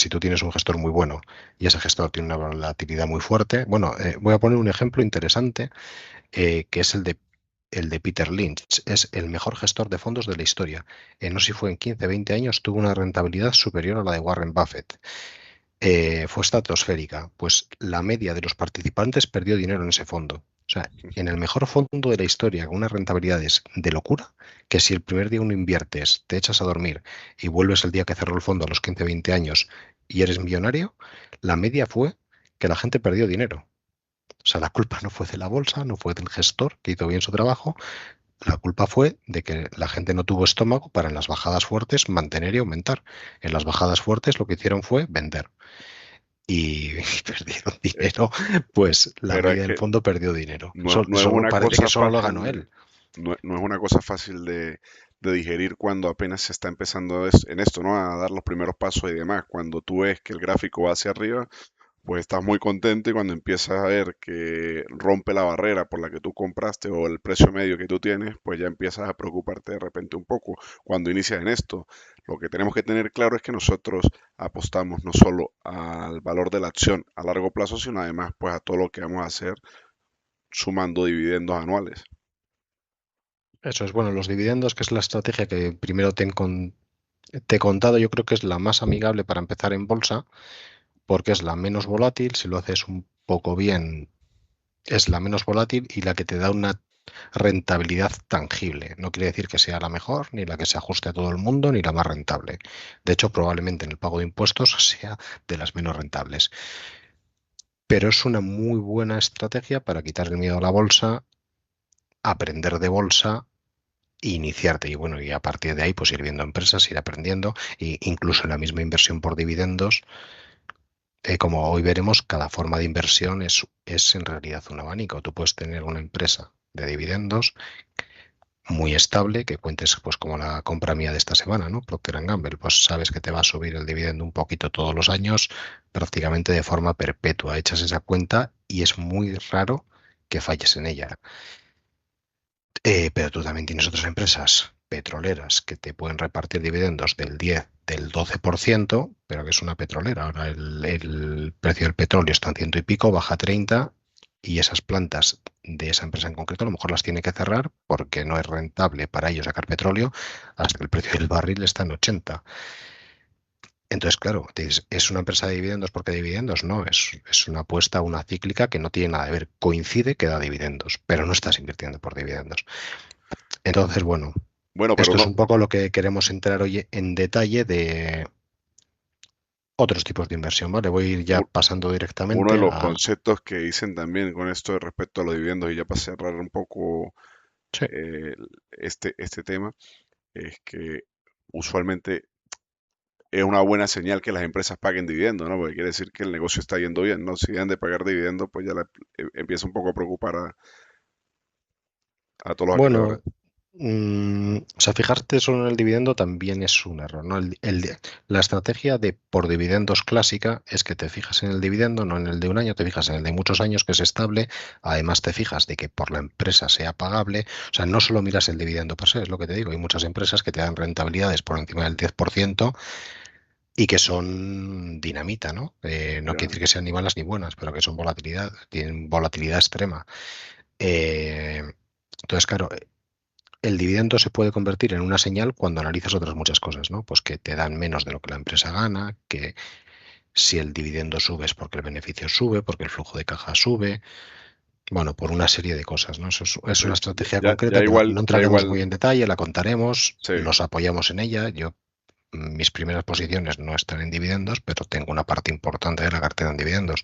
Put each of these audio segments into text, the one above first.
si tú tienes un gestor muy bueno y ese gestor tiene una volatilidad muy fuerte, bueno, voy a poner un ejemplo interesante que es el de Peter Lynch. Es el mejor gestor de fondos de la historia. No sé si fue en 15, 20 años, tuvo una rentabilidad superior a la de Warren Buffett. Fue estratosférica, pues la media de los participantes perdió dinero en ese fondo. O sea, en el mejor fondo de la historia, con unas rentabilidades de locura, que si el primer día uno inviertes, te echas a dormir y vuelves el día que cerró el fondo a los 15, 20 años y eres millonario, la media fue que la gente perdió dinero. O sea, la culpa no fue de la bolsa, no fue del gestor que hizo bien su trabajo, la culpa fue de que la gente no tuvo estómago para en las bajadas fuertes mantener y aumentar. En las bajadas fuertes lo que hicieron fue vender y perdieron Eh, dinero, pues la pero es media del que fondo perdió dinero. no es Solo una parece que cosa solo lo fácil ganó él. no es una cosa fácil de digerir cuando apenas se está empezando en esto, ¿no? A dar los primeros pasos y demás. Cuando tú ves que el gráfico va hacia arriba, pues estás muy contento y cuando empiezas a ver que rompe la barrera por la que tú compraste o el precio medio que tú tienes, pues ya empiezas a preocuparte de repente un poco. Cuando inicias en esto, lo que tenemos que tener claro es que nosotros apostamos no solo al valor de la acción a largo plazo, sino además pues a todo lo que vamos a hacer sumando dividendos anuales. Eso es bueno, los dividendos, que es la estrategia que primero te he contado, yo creo que es la más amigable para empezar en bolsa, porque es la menos volátil, si lo haces un poco bien, es la menos volátil y la que te da una rentabilidad tangible. No quiere decir que sea la mejor, ni la que se ajuste a todo el mundo, ni la más rentable. De hecho, probablemente en el pago de impuestos sea de las menos rentables. Pero es una muy buena estrategia para quitar el miedo a la bolsa, aprender de bolsa e iniciarte. Y bueno, y a partir de ahí, pues ir viendo empresas, ir aprendiendo, e incluso en la misma inversión por dividendos. Como hoy veremos, cada forma de inversión es en realidad un abanico. Tú puedes tener una empresa de dividendos muy estable, que cuentes pues como la compra mía de esta semana, ¿no? Procter Gamble, pues sabes que te va a subir el dividendo un poquito todos los años, prácticamente de forma perpetua. Echas esa cuenta y es muy raro que falles en ella. Pero tú también tienes otras empresas petroleras que te pueden repartir dividendos del 10, del 12%, pero que es una petrolera. Ahora el precio del petróleo está en ciento y pico, baja a 30, y esas plantas de esa empresa en concreto a lo mejor las tiene que cerrar porque no es rentable para ellos sacar petróleo hasta que el precio del barril está en 80. Entonces, claro, dices, ¿es una empresa de dividendos porque da dividendos? No, es una apuesta a una cíclica que no tiene nada que ver. Coincide que da dividendos, pero no estás invirtiendo por dividendos. Entonces, bueno, Bueno, pero esto es un poco lo que queremos entrar hoy en detalle de otros tipos de inversión, ¿vale? Voy a ir ya u- pasando uno de directamente los a... conceptos que dicen también con esto de respecto a los dividendos, y ya para cerrar un poco Sí, eh, este tema, es que usualmente es una buena señal que las empresas paguen dividendos, ¿no? Porque quiere decir que el negocio está yendo bien, ¿no? Si dejan de pagar dividendos, pues ya empieza un poco a preocupar a todos los acreedores. bueno, o sea, fijarte solo en el dividendo también es un error, ¿no? La estrategia de por dividendos clásica es que te fijas en el dividendo, no en el de un año, te fijas en el de muchos años que es estable, además te fijas de que por la empresa sea pagable, o sea, no solo miras el dividendo per se, es lo que te digo, hay muchas empresas que te dan rentabilidades por encima del 10% y que son dinamita, ¿no? No quiere Ya, decir que sean ni malas ni buenas, pero que son volatilidad, tienen volatilidad extrema. Eh, entonces, claro, el dividendo se puede convertir en una señal cuando analizas otras muchas cosas, ¿no? Pues que te dan menos de lo que la empresa gana, que si el dividendo sube es porque el beneficio sube, porque el flujo de caja sube, bueno, por una serie de cosas, ¿no? Eso es sí, una estrategia concreta que no ya entraremos muy igual, en detalle, la contaremos, sí, nos apoyamos en ella. Yo mis primeras posiciones no están en dividendos, pero tengo una parte importante de la cartera en dividendos.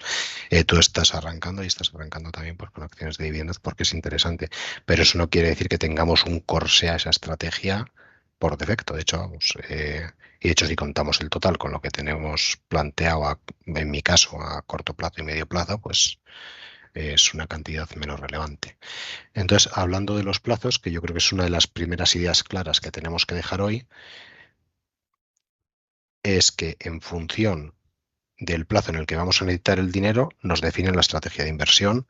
Tú estás arrancando y estás arrancando también pues, con acciones de dividendos porque es interesante, pero eso no quiere decir que tengamos un corsé a esa estrategia por defecto. De hecho, vamos, y de hecho si contamos el total con lo que tenemos planteado, en mi caso, a corto plazo y medio plazo, pues es una cantidad menos relevante. Entonces, hablando de los plazos, que yo creo que es una de las primeras ideas claras que tenemos que dejar hoy, es que en función del plazo en el que vamos a necesitar el dinero, nos define la estrategia de inversión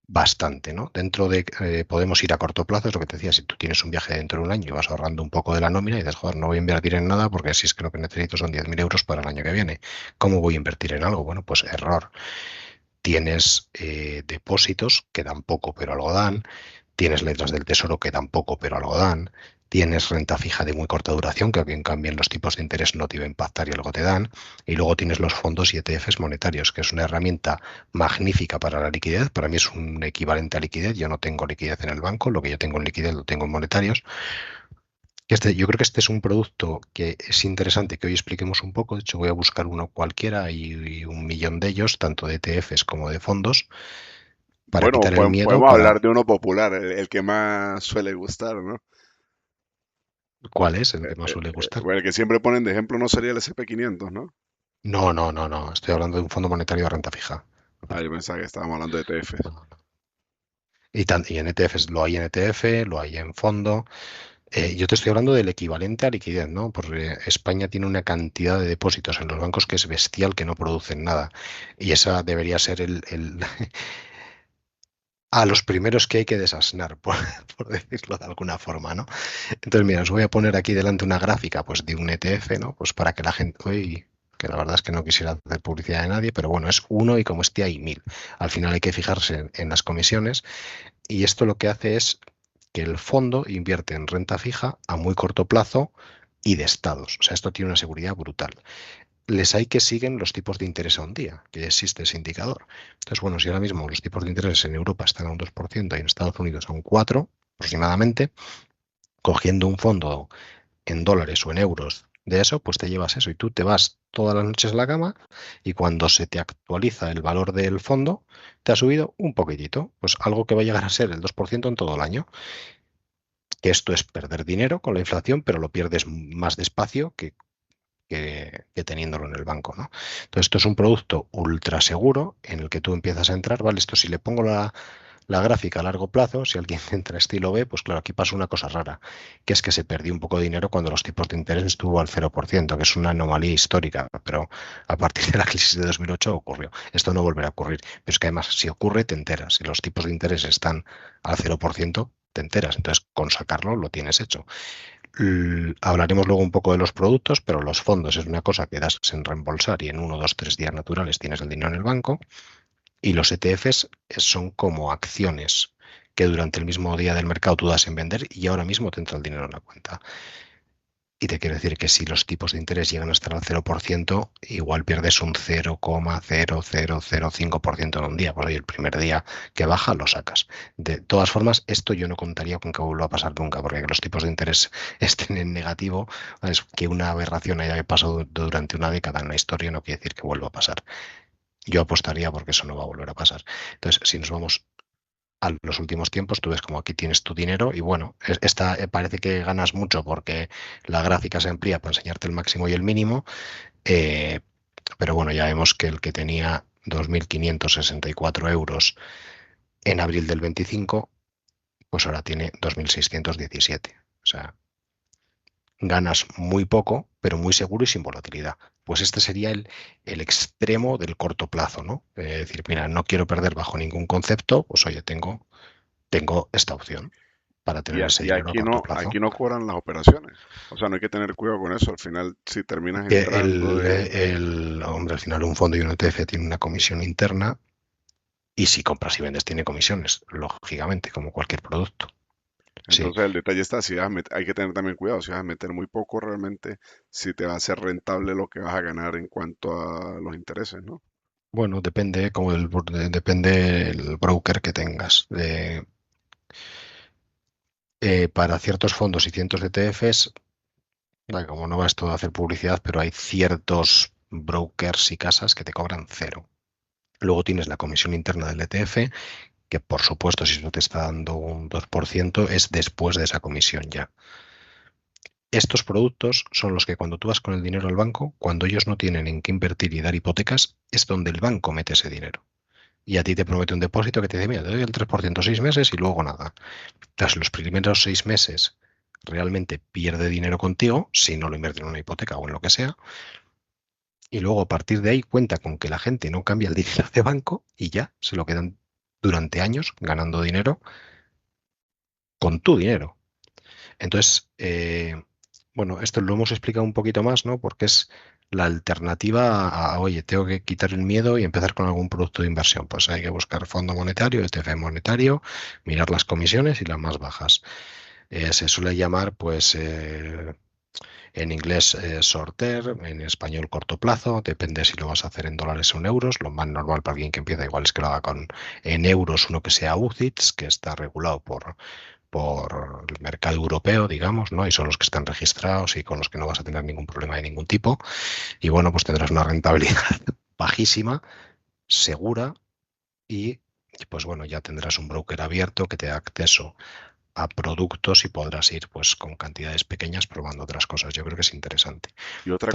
bastante, ¿no? Dentro de, podemos ir a corto plazo, es lo que te decía, si tú tienes un viaje dentro de un año y vas ahorrando un poco de la nómina y dices, joder, no voy a invertir en nada porque si es que lo que necesito son 10.000 euros para el año que viene. ¿Cómo voy a invertir en algo? Bueno, pues error. Tienes depósitos que dan poco pero algo dan, tienes letras del tesoro que dan poco pero algo dan, tienes renta fija de muy corta duración que en cambio en los tipos de interés no te iba a impactar y algo te dan, y luego tienes los fondos y ETFs monetarios, que es una herramienta magnífica para la liquidez. Para mí es un equivalente a liquidez. Yo no tengo liquidez en el banco, lo que yo tengo en liquidez lo tengo en monetarios. Yo creo que este es un producto que es interesante que hoy expliquemos un poco. De hecho, voy a buscar uno cualquiera y un millón de ellos, tanto de ETFs como de fondos, para Bueno, quitar el miedo, podemos hablar para de uno popular, el que más suele gustar, ¿no? cuál es el que más suele gustar. Bueno, el que siempre ponen de ejemplo no sería el SP 500, ¿no? No, no, no, no. Estoy hablando de un fondo monetario de renta fija. Ah, yo pensaba que estábamos hablando de ETFs. No, no. Y en ETFs lo hay en ETF, lo hay en fondo. Yo te estoy hablando del equivalente a liquidez, ¿no? Porque España tiene una cantidad de depósitos en los bancos que es bestial, que no producen nada. Y esa debería ser a los primeros que hay que desasnar, por decirlo de alguna forma, ¿no? Entonces, mira, os voy a poner aquí delante una gráfica, pues, de un ETF, ¿no? Pues para que la gente, uy, que la verdad es que no quisiera hacer publicidad de nadie, pero bueno, es uno y como esté hay 1.000. Al final hay que fijarse en las comisiones, y esto lo que hace es que el fondo invierte en renta fija a muy corto plazo y de estados. O sea, esto tiene una seguridad brutal. Les hay que siguen los tipos de interés a un día, que existe ese indicador. Entonces, bueno, si ahora mismo los tipos de interés en Europa están a un 2% y en Estados Unidos a un 4% aproximadamente, cogiendo un fondo en dólares o en euros de eso, pues te llevas eso y tú te vas todas las noches a la cama y cuando se te actualiza el valor del fondo, te ha subido un poquitito, pues algo que va a llegar a ser el 2% en todo el año. Que esto es perder dinero con la inflación, pero lo pierdes más despacio que teniéndolo en el banco, ¿no? Entonces, esto es un producto ultra seguro en el que tú empiezas a entrar, ¿vale? Esto si le pongo la gráfica a largo plazo, si alguien entra estilo B, pues claro, aquí pasa una cosa rara, que es que se perdió un poco de dinero cuando los tipos de interés estuvo al 0%, que es una anomalía histórica, pero a partir de la crisis de 2008 ocurrió. Esto no volverá a ocurrir, pero es que además si ocurre te enteras, si los tipos de interés están al 0%, te enteras, entonces con sacarlo lo tienes hecho. Hablaremos luego un poco de los productos, pero los fondos es una cosa que das en reembolsar y en 1, 2, 3 días naturales tienes el dinero en el banco. Y los ETFs son como acciones que durante el mismo día del mercado tú das en vender y ahora mismo te entra el dinero en la cuenta. Y te quiero decir que si los tipos de interés llegan a estar al 0%, igual pierdes un 0,0005% en un día. Pues oye, el primer día que baja lo sacas. De todas formas, esto yo no contaría con que vuelva a pasar nunca, porque que los tipos de interés estén en negativo, es que una aberración haya pasado durante una década en la historia no quiere decir que vuelva a pasar. Yo apostaría porque eso no va a volver a pasar. Entonces, si nos vamos a los últimos tiempos, tú ves como aquí tienes tu dinero y bueno, parece que ganas mucho porque la gráfica se amplía para enseñarte el máximo y el mínimo, eh, pero bueno, ya vemos que el que tenía 2.564 euros en abril del 25, pues ahora tiene 2.617. O sea, ganas muy poco, pero muy seguro y sin volatilidad. Pues este sería el extremo del corto plazo, ¿no? Es decir, mira, no quiero perder bajo ningún concepto, pues oye, tengo esta opción para tener ese Y dinero a corto aquí plazo. no cobran las operaciones. O sea, no hay que tener cuidado con eso. Al final, si terminas Que entrando hombre, al final un fondo y un ETF tiene una comisión interna y si compras y vendes tiene comisiones, lógicamente, como cualquier producto. Sí, entonces el detalle está, si vas a hay que tener también cuidado, si vas a meter muy poco realmente, si te va a ser rentable lo que vas a ganar en cuanto a los intereses, ¿no? bueno, depende el broker que tengas. Para ciertos fondos y cientos de ETFs, vale, como no va esto a hacer publicidad, pero hay ciertos brokers y casas que te cobran cero. Luego tienes la comisión interna del ETF, que por supuesto, si eso te está dando un 2% es después de esa comisión ya. Estos productos son los que cuando tú vas con el dinero al banco, cuando ellos no tienen en qué invertir y dar hipotecas, es donde el banco mete ese dinero. Y a ti te promete un depósito que te dice, mira, te doy el 3% 6 meses y luego nada. Tras los primeros 6 meses realmente pierde dinero contigo, si no lo invierte en una hipoteca o en lo que sea, y luego a partir de ahí cuenta con que la gente no cambia el dinero de banco y ya se lo quedan durante años ganando dinero con tu dinero. Entonces, bueno, esto lo hemos explicado un poquito más, ¿no? Porque es la alternativa oye, tengo que quitar el miedo y empezar con algún producto de inversión. Pues hay que buscar fondo monetario, ETF monetario, mirar las comisiones y las más bajas. Se suele llamar, pues, en inglés short term, en español corto plazo, depende si lo vas a hacer en dólares o en euros. Lo más normal para alguien que empieza igual es que lo haga en euros, uno que sea UCITS, que está regulado por el mercado europeo, digamos, ¿no? Y son los que están registrados y con los que no vas a tener ningún problema de ningún tipo. Y bueno, pues tendrás una rentabilidad bajísima, segura y pues bueno, ya tendrás un broker abierto que te da acceso a productos y podrás ir pues con cantidades pequeñas probando otras cosas. Yo creo que es interesante. Y otra